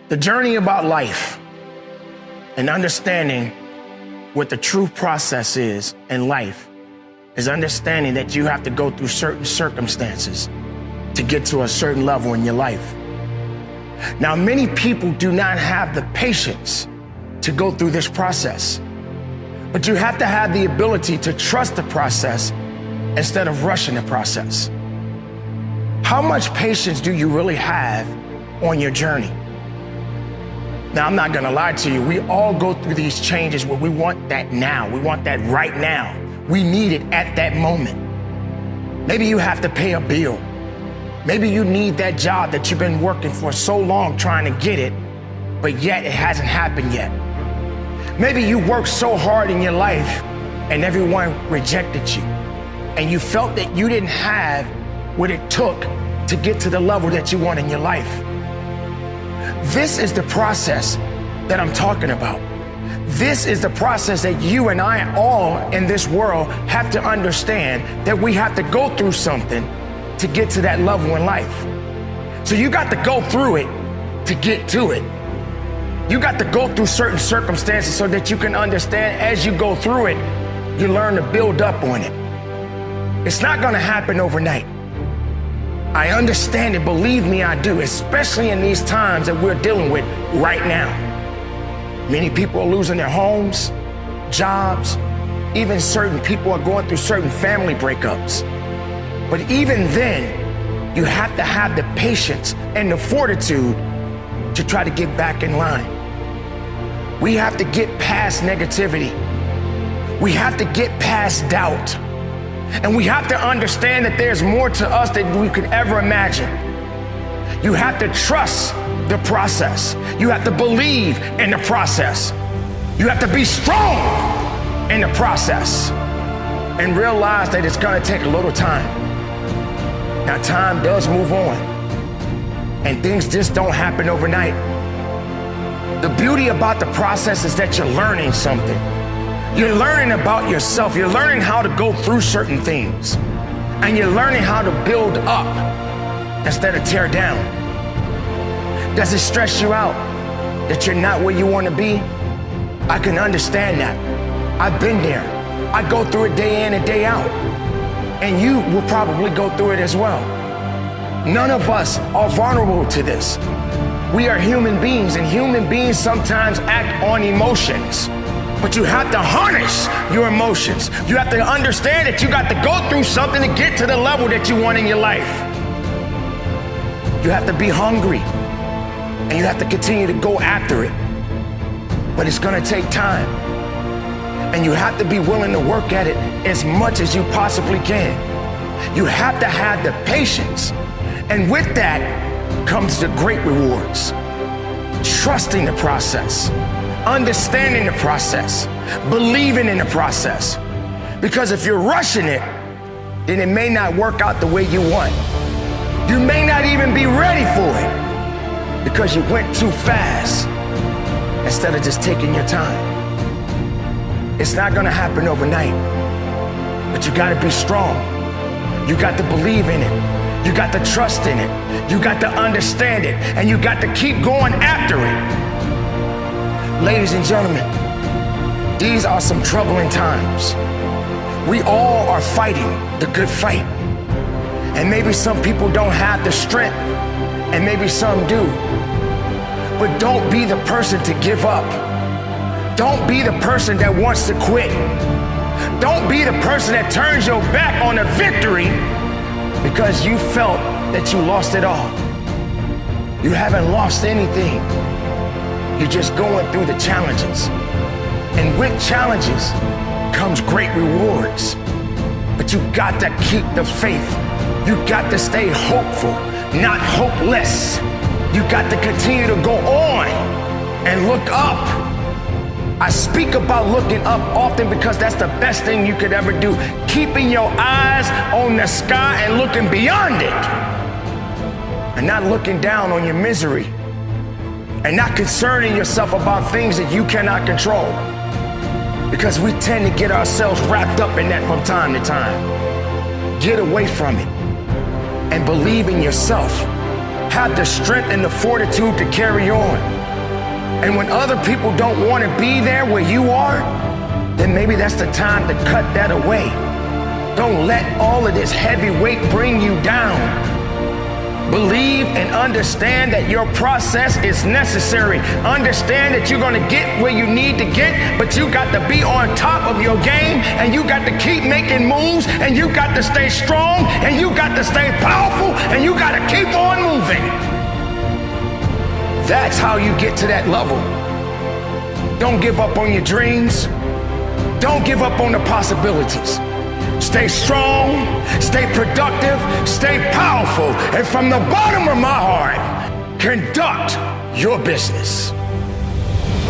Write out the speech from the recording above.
The journey about life and understanding what the true process is in life is understanding that you have to go through certain circumstances to get to a certain level in your life. Now, many people do not have the patience to go through this process, but you have to have the ability to trust the process instead of rushing the process. How much patience do you really have on your journey? Now, I'm not gonna lie to you. We all go through these changes where we want that now. We want that right now. We need it at that moment. Maybe you have to pay a bill. Maybe you need that job that you've been working for so long trying to get it, but yet it hasn't happened yet. Maybe you worked so hard in your life and everyone rejected you, and you felt that you didn't have what it took to get to the level that you want in your life. This is the process that I'm talking about. This is the process that you and I all in this world have to understand, that we have to go through something to get to that level in life. So you got to go through it to get to it. You got to go through certain circumstances so that you can understand as you go through it, you learn to build up on it. It's not gonna happen overnight. I understand it, believe me, I do, especially in these times that we're dealing with right now. Many people are losing their homes, jobs, even certain people are going through certain family breakups. But even then, you have to have the patience and the fortitude to try to get back in line. We have to get past negativity. We have to get past doubt. And we have to understand that there's more to us than we could ever imagine. You have to trust the process. You have to believe in the process. You have to be strong in the process and realize that it's gonna take a little time. Now, time does move on, and things just don't happen overnight. The beauty about the process is that you're learning something. You're learning about yourself. You're learning how to go through certain things, and you're learning how to build up instead of tear down. Does it stress you out that you're not where you want to be? I can understand that. I've been there. I go through it day in and day out, and you will probably go through it as well. None of us are vulnerable to this. We are human beings, and human beings sometimes act on emotions. But you have to harness your emotions. You have to understand that you got to go through something to get to the level that you want in your life. You have to be hungry, and you have to continue to go after it. But it's gonna take time. And you have to be willing to work at it as much as you possibly can. You have to have the patience. And with that comes the great rewards. Trusting the process. Understanding the process, believing in the process. Because if you're rushing it, then it may not work out the way you want. You may not even be ready for it because you went too fast instead of just taking your time. It's not gonna happen overnight, but you gotta be strong. You got to believe in it. You got to trust in it. You got to understand it, and you got to keep going after it. Ladies and gentlemen, these are some troubling times. We all are fighting the good fight. And maybe some people don't have the strength, and maybe some do. But don't be the person to give up. Don't be the person that wants to quit. Don't be the person that turns your back on a victory because you felt that you lost it all. You haven't lost anything. You're just going through the challenges. And with challenges comes great rewards. But you got to keep the faith. You got to stay hopeful, not hopeless. You got to continue to go on and look up. I speak about looking up often because that's the best thing you could ever do. Keeping your eyes on the sky and looking beyond it. And not looking down on your misery. And not concerning yourself about things that you cannot control. Because we tend to get ourselves wrapped up in that from time to time. Get away from it and believe in yourself have the strength and the fortitude to carry on. And when other people don't want to be there where you are, then maybe that's the time to cut that away. Don't let all of this heavy weight bring you down. Believe and understand that your process is necessary. Understand that you're going to get where you need to get, but you got to be on top of your game, and you got to keep making moves, and you got to stay strong, and you got to stay powerful, and you got to keep on moving. That's how you get to that level. Don't give up on your dreams. Don't give up on the possibilities. Stay strong, stay productive, stay powerful, and from the bottom of my heart, conduct your business.